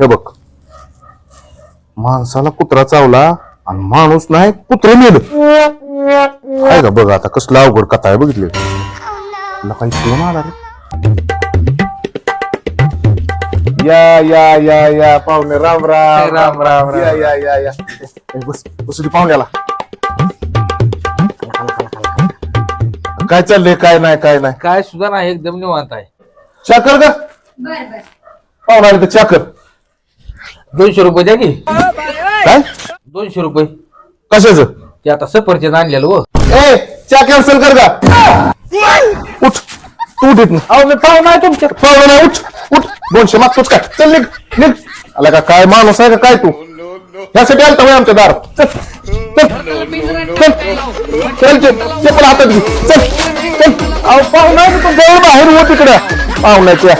हे बघ, माणसाला कुत्रा चावला आणि माणूस नाही कुत्र मेलं काय का बघ आता कसलं अवघड कथा आहे बघितली तुला काही फोन आला रे या पाहुणे राम राम राम राम या बस बसू दे पाहुण्याला काय चाललंय काय नाही काय सुद्धा नाही एकदम निवांत आहे. चाकर का पाहुणा तर चाकर 200 रुपये द्या की. काय 200 रुपये कशाचं ते आता सफरचंद आणलेलं हो. ए चा कॅन्सल कर का उठ तू उठ इथनं. अहो मी पाहुणा आहे तुमच्या. पाहुणा नाही उठ 200 मागतोच काय चल निघ आला का काय माणूस आहे का काय तू ह्यासाठी आलता होय आमच्या दार चल चप्पल हातात घे चल अहो पाहुणा आहे तू जवळ बाहेर हो तिकडं पाहुण्याच्या